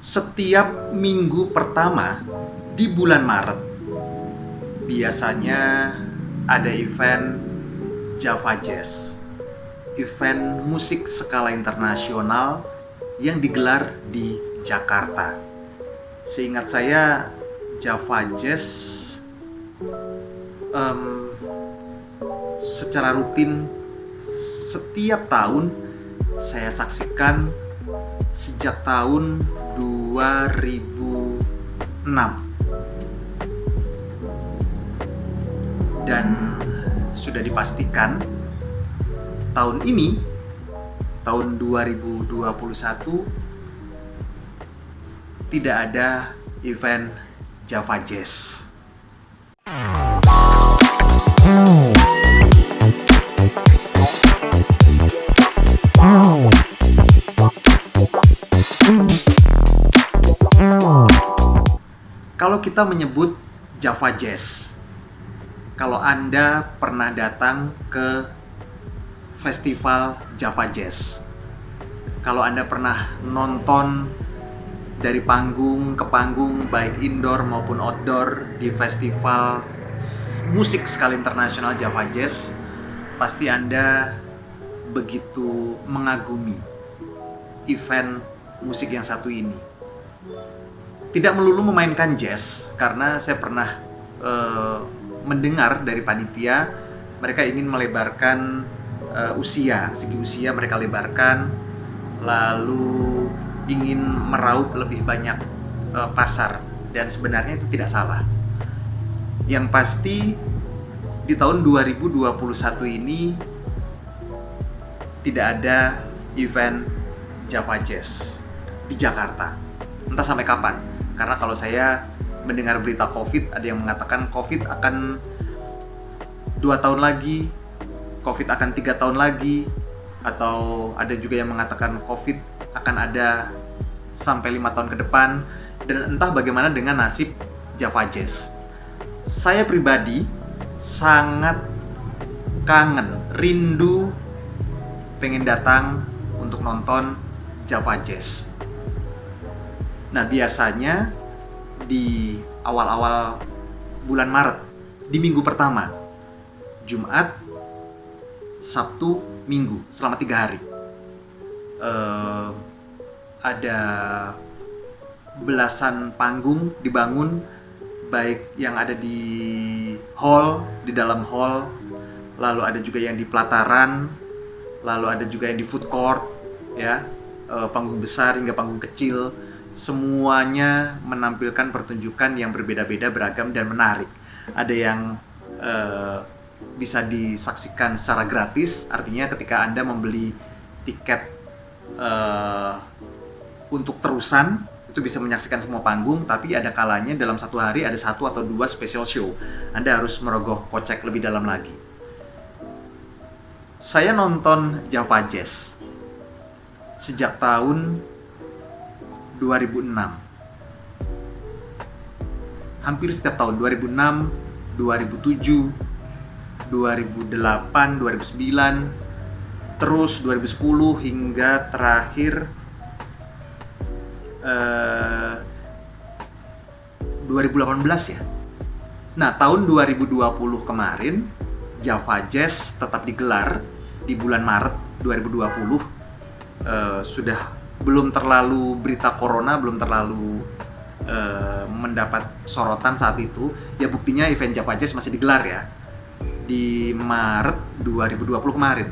Setiap minggu pertama di bulan Maret biasanya ada event Java Jazz, event musik skala internasional yang digelar di Jakarta. Seingat saya, Java Jazz secara rutin setiap tahun saya saksikan sejak tahun 2006, dan sudah dipastikan tahun ini, tahun 2021, tidak ada event Java Jazz. Kalau kita menyebut Java Jazz, kalau Anda pernah datang ke festival Java Jazz, kalau Anda pernah nonton dari panggung ke panggung, baik indoor maupun outdoor, di festival musik skala internasional Java Jazz, pasti Anda begitu mengagumi event musik yang satu ini. Tidak melulu memainkan jazz, karena saya pernah mendengar dari panitia, mereka ingin melebarkan segi usia mereka lebarkan, lalu ingin meraup lebih banyak pasar, dan sebenarnya itu tidak salah. Yang pasti di tahun 2021 ini tidak ada event Java Jazz di Jakarta. Entah sampai kapan. Karena kalau saya mendengar berita COVID, ada yang mengatakan COVID akan 2 tahun lagi, COVID akan 3 tahun lagi, atau ada juga yang mengatakan COVID akan ada sampai 5 tahun ke depan, dan entah bagaimana dengan nasib Java Jazz. Saya pribadi sangat kangen, rindu, pengen datang untuk nonton Java Jazz. Nah, biasanya di awal-awal bulan Maret, di minggu pertama, Jumat, Sabtu, Minggu, selama 3 hari, ada belasan panggung dibangun, baik yang ada di hall, di dalam hall, lalu ada juga yang di pelataran, lalu ada juga yang di food court, ya, panggung besar hingga panggung kecil. Semuanya menampilkan pertunjukan yang berbeda-beda, beragam, dan menarik. Ada yang bisa disaksikan secara gratis, artinya ketika Anda membeli tiket untuk terusan, itu bisa menyaksikan semua panggung. Tapi ada kalanya dalam satu hari ada 1 atau 2 special show, Anda harus merogoh kocek lebih dalam lagi. Saya nonton Java Jazz sejak tahun 2006. Hampir setiap tahun, 2006, 2007, 2008, 2009, terus 2010 hingga terakhir 2018 ya. Nah, tahun 2020 kemarin Java Jazz tetap digelar di bulan Maret 2020. Sudah belum terlalu berita corona, belum terlalu mendapat sorotan saat itu. Ya, buktinya event Java Jazz masih digelar ya di Maret 2020 kemarin.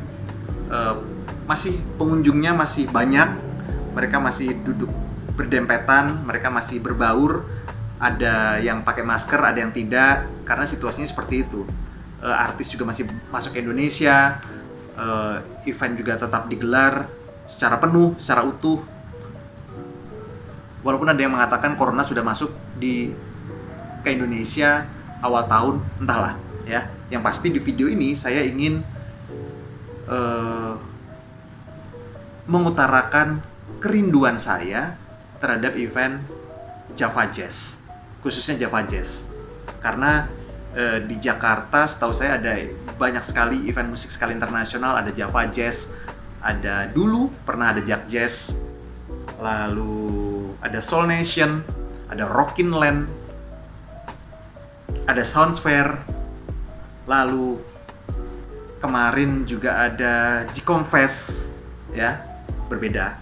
Masih pengunjungnya masih banyak, mereka masih duduk berdempetan, mereka masih berbaur, ada yang pakai masker, ada yang tidak, karena situasinya seperti itu. Artis juga masih masuk ke Indonesia, event juga tetap digelar secara penuh, secara utuh. Walaupun ada yang mengatakan corona sudah masuk ke Indonesia awal tahun, entahlah ya. Yang pasti di video ini saya ingin mengutarakan kerinduan saya terhadap event Java Jazz, khususnya Java Jazz. Karena di Jakarta setahu saya ada banyak sekali event musik skala internasional, ada Java Jazz, ada dulu pernah ada Jak Jazz, lalu ada Soul Nation, ada Rockin Land, ada Soundsphere, lalu kemarin juga ada Jcom Fest, ya, berbeda,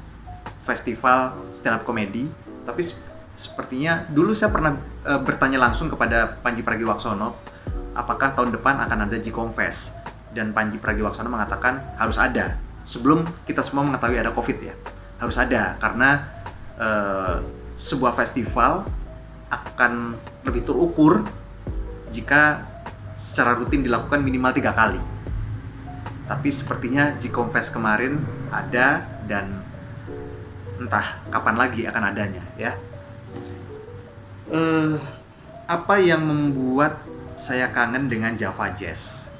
festival stand up comedy. Tapi sepertinya dulu saya pernah bertanya langsung kepada Panji Pragiwaksono, apakah tahun depan akan ada Jcom Fest, dan Panji Pragiwaksono mengatakan harus ada. Sebelum kita semua mengetahui ada COVID ya, harus ada, karena sebuah festival akan lebih terukur jika secara rutin dilakukan minimal 3 kali. Tapi sepertinya Jcom Fest kemarin ada, dan entah kapan lagi akan adanya, ya. Apa yang membuat saya kangen dengan Java Jazz?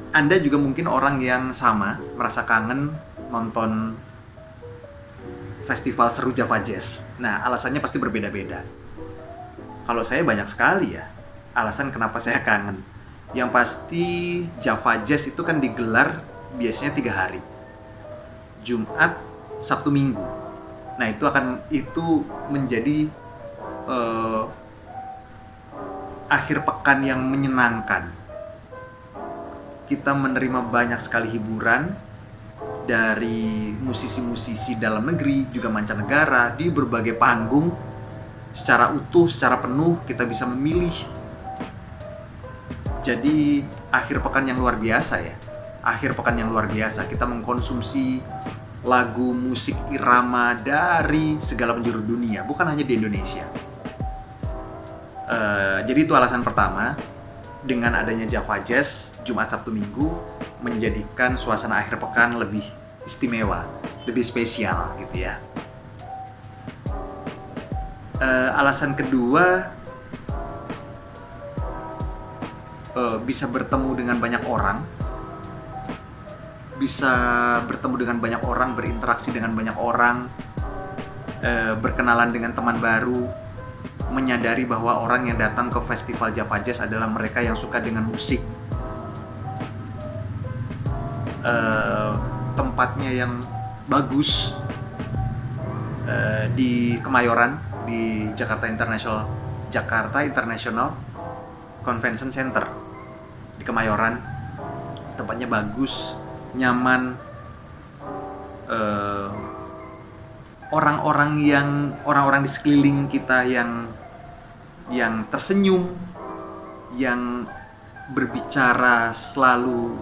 Anda juga mungkin orang yang sama, merasa kangen nonton festival seru Java Jazz. Nah, alasannya pasti berbeda-beda. Kalau saya banyak sekali ya alasan kenapa saya kangen. Yang pasti Java Jazz itu kan digelar biasanya 3 hari. Jumat, Sabtu, Minggu. Nah, itu menjadi akhir pekan yang menyenangkan. Kita menerima banyak sekali hiburan dari musisi-musisi dalam negeri, juga mancanegara, di berbagai panggung. Secara utuh, secara penuh, kita bisa memilih. Jadi akhir pekan yang luar biasa ya. Akhir pekan yang luar biasa. Kita mengkonsumsi lagu, musik, irama dari segala penjuru dunia, bukan hanya di Indonesia. Jadi itu alasan pertama. Dengan adanya Java Jazz, Jumat, Sabtu, Minggu, menjadikan suasana akhir pekan lebih istimewa, lebih spesial gitu ya. Alasan kedua, bisa bertemu dengan banyak orang, berinteraksi dengan banyak orang, berkenalan dengan teman baru, menyadari bahwa orang yang datang ke festival Java Jazz adalah mereka yang suka dengan musik. Tempatnya yang bagus, di Kemayoran, di Jakarta International Convention Center di Kemayoran. Tempatnya bagus, nyaman, orang-orang di sekeliling kita yang tersenyum, yang berbicara selalu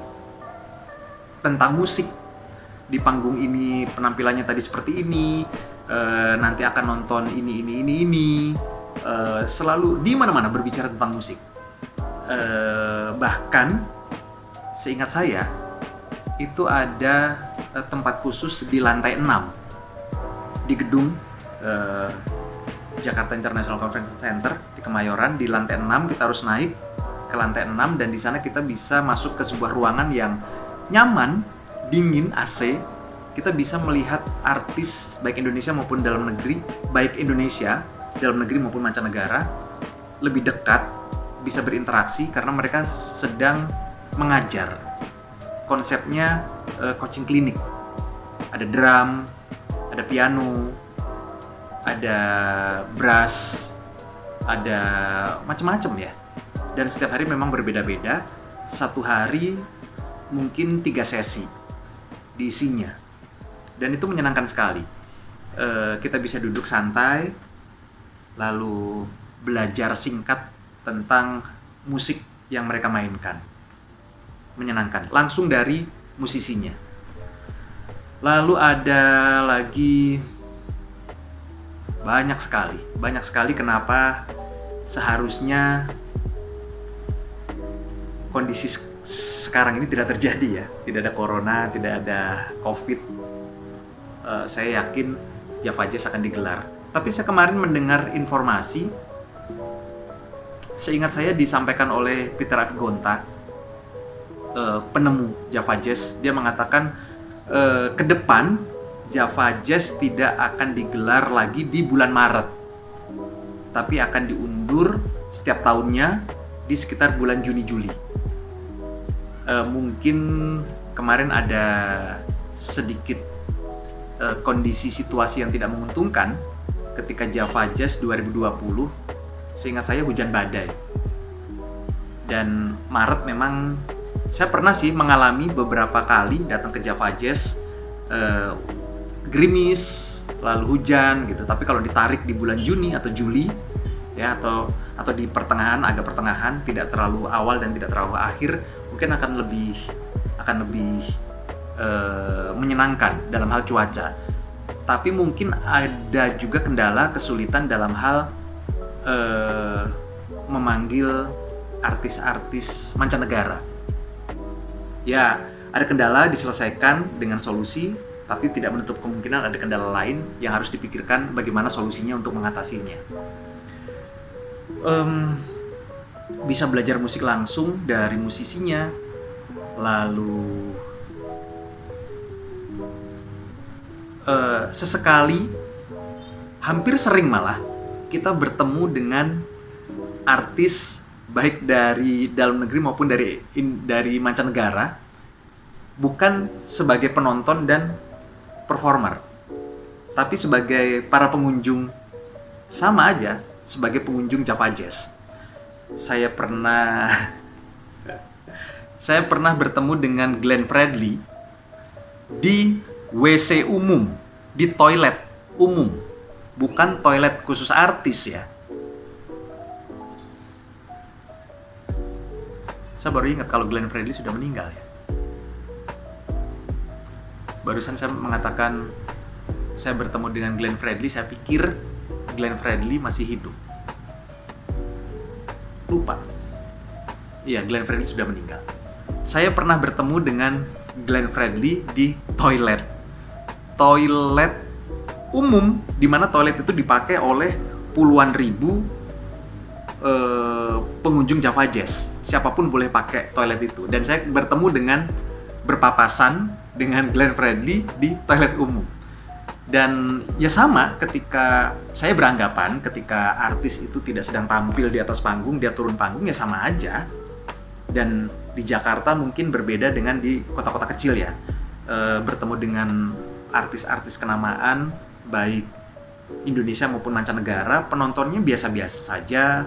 tentang musik. Di panggung ini penampilannya tadi seperti ini, nanti akan nonton ini. Selalu di mana-mana berbicara tentang musik. Bahkan seingat saya itu ada tempat khusus di lantai 6 di gedung Jakarta International Convention Center di Kemayoran. Di lantai 6 kita harus naik ke lantai 6, dan di sana kita bisa masuk ke sebuah ruangan yang nyaman, dingin, AC. Kita bisa melihat artis baik Indonesia maupun dalam negeri, maupun mancanegara lebih dekat, bisa berinteraksi karena mereka sedang mengajar. Konsepnya coaching klinik. Ada drum, ada piano, ada brass, ada macam-macam ya. Dan setiap hari memang berbeda-beda. Satu hari mungkin 3 sesi diisinya. Dan itu menyenangkan sekali. Kita bisa duduk santai, lalu belajar singkat tentang musik yang mereka mainkan. Menyenangkan, langsung dari musisinya. Lalu ada lagi banyak sekali kenapa seharusnya kondisi sekarang ini tidak terjadi ya. Tidak ada corona, tidak ada COVID. Saya yakin Java Jazz akan digelar. Tapi saya kemarin mendengar informasi, seingat saya disampaikan oleh Peter Afigonta, penemu Java Jazz. Dia mengatakan ke depan Java Jazz tidak akan digelar lagi di bulan Maret, tapi akan diundur setiap tahunnya di sekitar bulan Juni-Juli. Mungkin kemarin ada sedikit kondisi situasi yang tidak menguntungkan ketika Java Jazz 2020, seingat saya hujan badai. Dan Maret memang saya pernah sih mengalami beberapa kali datang ke Java Jazz, gerimis, lalu hujan gitu. Tapi kalau ditarik di bulan Juni atau Juli ya, atau di pertengahan, agak pertengahan, tidak terlalu awal dan tidak terlalu akhir, mungkin akan lebih menyenangkan dalam hal cuaca. Tapi mungkin ada juga kendala, kesulitan dalam hal memanggil artis-artis mancanegara. Ya, ada kendala, diselesaikan dengan solusi, tapi tidak menutup kemungkinan ada kendala lain yang harus dipikirkan bagaimana solusinya untuk mengatasinya. Bisa belajar musik langsung dari musisinya, lalu sesekali, hampir sering malah, kita bertemu dengan artis baik dari dalam negeri maupun dari mancanegara, bukan sebagai penonton dan performer, tapi sebagai para pengunjung, sama aja sebagai pengunjung Java Jazz. Saya pernah bertemu dengan Glenn Fredly di WC umum, di toilet umum, bukan toilet khusus artis ya. Saya baru ingat kalau Glenn Fredly sudah meninggal ya. Barusan saya mengatakan saya bertemu dengan Glenn Fredly, saya pikir Glenn Fredly masih hidup. Lupa. Iya, Glenn Fredly sudah meninggal. Saya pernah bertemu dengan Glenn Fredly di toilet umum, di mana toilet itu dipakai oleh puluhan ribu pengunjung Java Jazz. Siapapun boleh pakai toilet itu. Dan saya berpapasan dengan Glenn Fredly di toilet umum. Dan ya sama, ketika saya beranggapan ketika artis itu tidak sedang tampil di atas panggung, dia turun panggung, ya sama aja. Dan di Jakarta mungkin berbeda dengan di kota-kota kecil ya. Bertemu dengan artis-artis kenamaan, baik Indonesia maupun mancanegara, penontonnya biasa-biasa saja.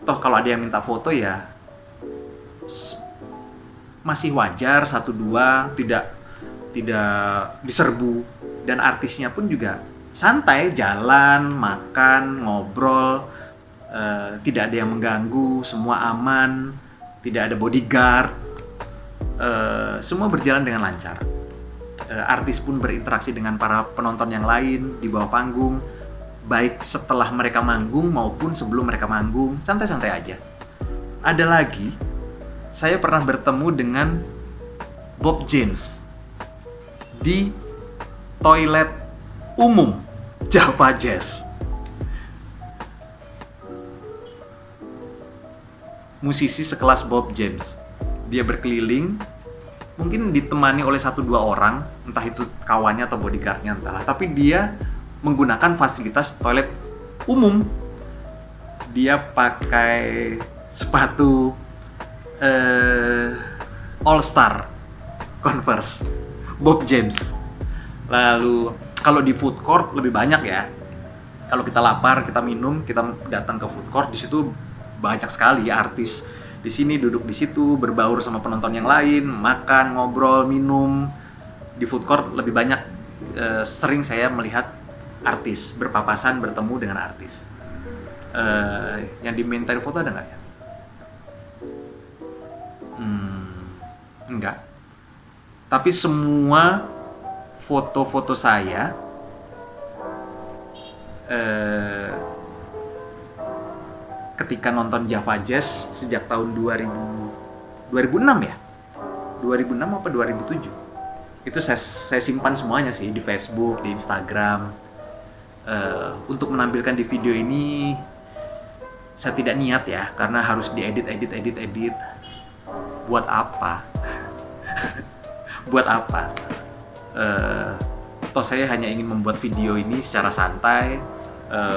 Toh kalau ada yang minta foto ya masih wajar, 1-2, tidak diserbu. Dan artisnya pun juga santai, jalan, makan, ngobrol, tidak ada yang mengganggu, semua aman, tidak ada bodyguard, semua berjalan dengan lancar. Artis pun berinteraksi dengan para penonton yang lain di bawah panggung, baik setelah mereka manggung maupun sebelum mereka manggung, santai-santai aja. Ada lagi, saya pernah bertemu dengan Bob James di toilet umum Java Jazz. Musisi sekelas Bob James, dia berkeliling, mungkin ditemani oleh 1-2 orang, entah itu kawannya atau bodyguardnya entahlah, tapi dia menggunakan fasilitas toilet umum. Dia pakai sepatu All Star Converse Bob James. Lalu kalau di food court lebih banyak ya. Kalau kita lapar, kita minum, kita datang ke food court, di situ banyak sekali artis. Di sini duduk di situ, berbaur sama penonton yang lain, makan, ngobrol, minum. Di food court lebih banyak, sering saya melihat artis berpapasan, bertemu dengan artis. Yang dimintain foto ada nggak ya? Enggak. Tapi semua foto-foto saya ketika nonton Java Jazz sejak tahun 2006 ya? 2006 apa 2007? Itu saya simpan semuanya sih di Facebook, di Instagram. Untuk menampilkan di video ini saya tidak niat ya, karena harus diedit. Buat apa? Buat apa? Toh saya hanya ingin membuat video ini secara santai,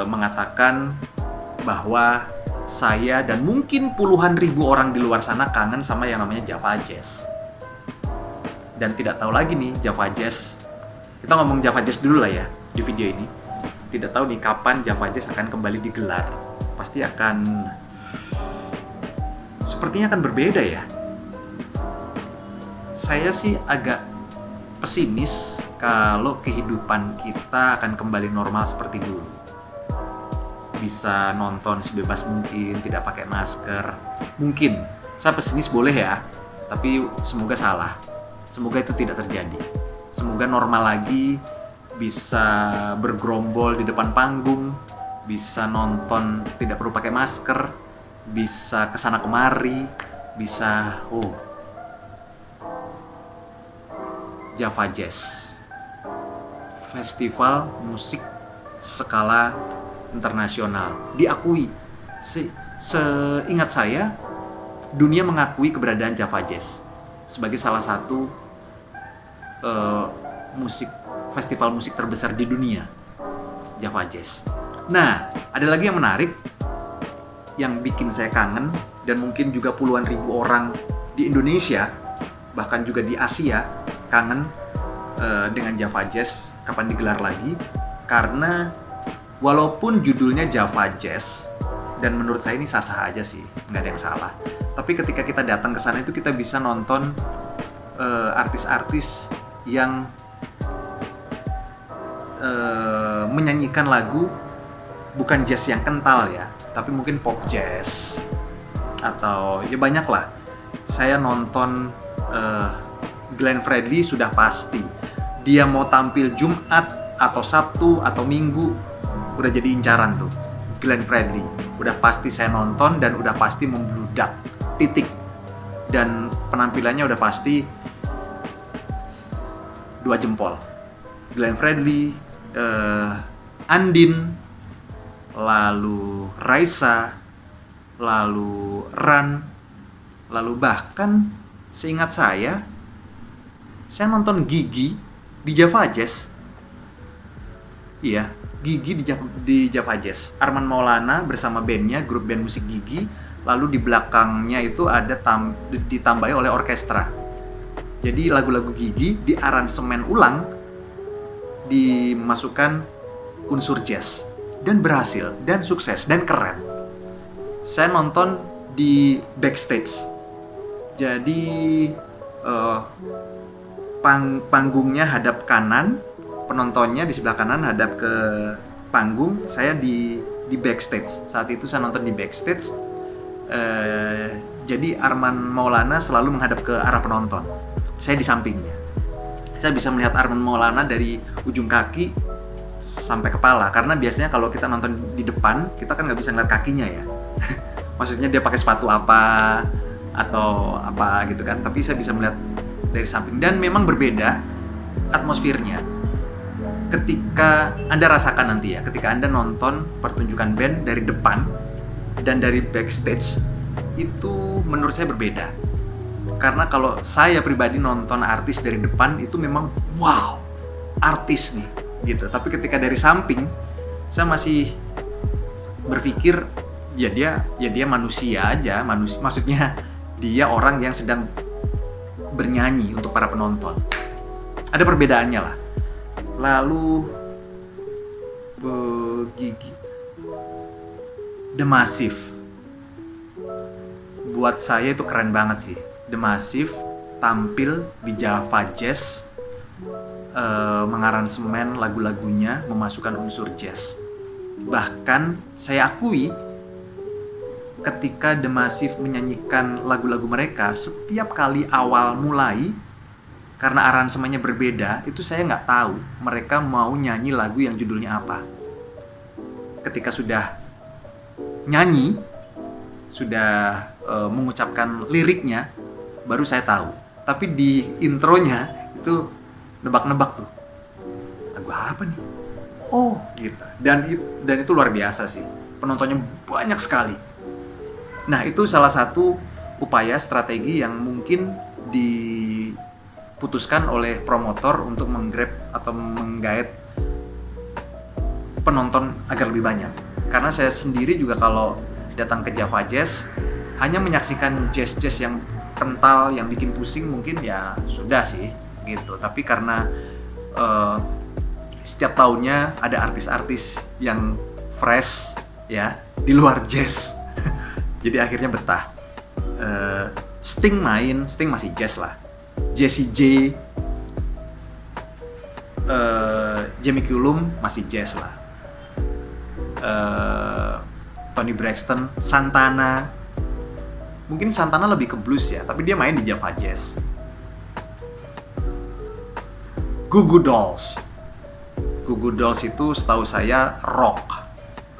mengatakan bahwa saya dan mungkin puluhan ribu orang di luar sana kangen sama yang namanya Java Jazz. Dan tidak tahu lagi nih Java Jazz Kita ngomong Java Jazz dulu lah ya di video ini. Tidak tahu nih kapan Java Jazz akan kembali digelar. Pasti akan, sepertinya akan berbeda ya. Saya sih agak pesimis kalau kehidupan kita akan kembali normal seperti dulu. Bisa nonton sebebas mungkin, tidak pakai masker. Mungkin, saya pesimis boleh ya, tapi semoga salah. Semoga itu tidak terjadi. Semoga normal lagi, bisa bergerombol di depan panggung, bisa nonton tidak perlu pakai masker, bisa kesana kemari, bisa Java Jazz, festival musik skala internasional, diakui. Seingat saya, dunia mengakui keberadaan Java Jazz sebagai salah satu festival musik terbesar di dunia, Java Jazz. Nah, ada lagi yang menarik yang bikin saya kangen, dan mungkin juga puluhan ribu orang di Indonesia, bahkan juga di Asia, kangen dengan Java Jazz kapan digelar lagi. Karena walaupun judulnya Java Jazz, dan menurut saya ini sah-sah aja sih, nggak ada yang salah. Tapi ketika kita datang ke sana itu kita bisa nonton artis-artis yang menyanyikan lagu bukan jazz yang kental ya, tapi mungkin pop jazz atau ya banyak lah. Saya nonton Glenn Fredly sudah pasti. Dia mau tampil Jumat atau Sabtu atau Minggu udah jadi incaran tuh. Glenn Fredly udah pasti saya nonton dan udah pasti membludak, titik. Dan penampilannya udah pasti 2 jempol. Glenn Fredly, Andin, lalu Raisa, lalu Ran, lalu bahkan seingat saya nonton Gigi di Java Jazz. Iya, Gigi di Java Jazz. Arman Maulana bersama bandnya, grup band musik Gigi. Lalu di belakangnya itu ada ditambahi oleh orkestra. Jadi lagu-lagu Gigi diaransemen ulang, dimasukkan unsur jazz, dan berhasil, dan sukses, dan keren. Saya nonton di backstage. Jadi panggungnya hadap kanan, penontonnya di sebelah kanan hadap ke panggung. Saya di backstage. Saat itu saya nonton di backstage. Jadi Arman Maulana selalu menghadap ke arah penonton. Saya di sampingnya. Saya bisa melihat Arman Maulana dari ujung kaki sampai kepala. Karena biasanya kalau kita nonton di depan, kita kan nggak bisa ngeliat kakinya ya. Maksudnya dia pakai sepatu apa atau apa gitu kan. Tapi saya bisa melihat dari samping. Dan memang berbeda atmosfernya ketika Anda rasakan nanti ya, ketika Anda nonton pertunjukan band dari depan dan dari backstage, itu menurut saya berbeda. Karena kalau saya pribadi nonton artis dari depan itu memang wow, artis nih gitu. Tapi ketika dari samping, saya masih berpikir ya dia manusia aja, maksudnya dia orang yang sedang bernyanyi untuk para penonton. Ada perbedaannya lah. Lalu Gigi, The Massive, buat saya itu keren banget sih. The Massive tampil di Java Jazz, mengaransemen lagu-lagunya, memasukkan unsur jazz. Bahkan saya akui ketika The Massive menyanyikan lagu-lagu mereka, setiap kali awal mulai, karena aransemennya berbeda, itu saya nggak tahu mereka mau nyanyi lagu yang judulnya apa. Ketika sudah nyanyi, sudah mengucapkan liriknya, baru saya tahu. Tapi di intronya itu nebak-nebak tuh, lagu apa nih? Oh, gitu. Dan itu luar biasa sih. Penontonnya banyak sekali. Nah, itu salah satu upaya strategi yang mungkin diputuskan oleh promotor untuk menggrab atau menggait penonton agar lebih banyak. Karena saya sendiri juga kalau datang ke Java Jazz hanya menyaksikan jazz-jazz yang kental, yang bikin pusing mungkin ya sudah sih gitu. Tapi karena eh, setiap tahunnya ada artis-artis yang fresh ya di luar jazz. Jadi akhirnya betah. Sting masih jazz lah. Jessie J, Jamie Cullum masih jazz lah. Tony Braxton, Santana. Mungkin Santana lebih ke blues ya, tapi dia main di Java Jazz. Goo Goo Dolls. Goo Goo Dolls itu setahu saya rock,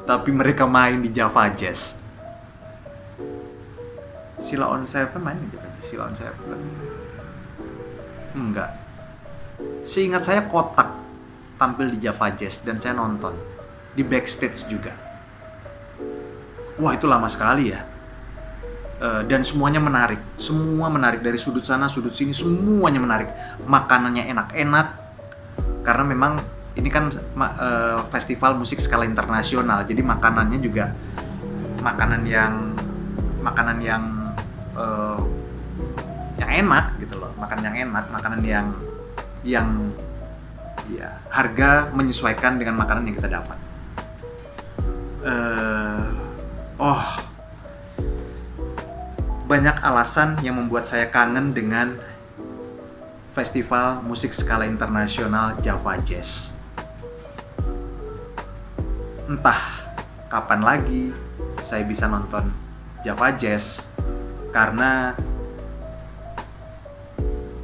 tapi mereka main di Java Jazz. Sheila on 7 main di Java Jazz. Sheila on 7 enggak. Seingat saya Kotak tampil di Java Jazz dan saya nonton di backstage juga. Wah, itu lama sekali ya. Dan semuanya menarik, semua menarik dari sudut sana, sudut sini, semuanya menarik. Makanannya enak-enak, karena memang ini kan festival musik skala internasional, jadi makanannya juga makanan yang enak gitu loh, makanan yang ya harga menyesuaikan dengan makanan yang kita dapat. Banyak alasan yang membuat saya kangen dengan festival musik skala internasional Java Jazz. Entah kapan lagi saya bisa nonton Java Jazz, karena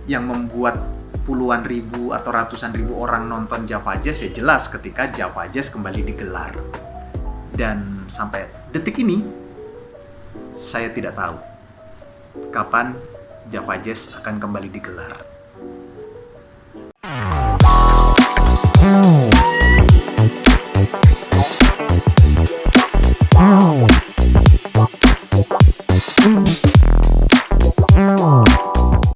yang membuat puluhan ribu atau ratusan ribu orang nonton Java Jazz ya jelas ketika Java Jazz kembali digelar. Dan sampai detik ini saya tidak tahu kapan Java Jazz akan kembali digelar.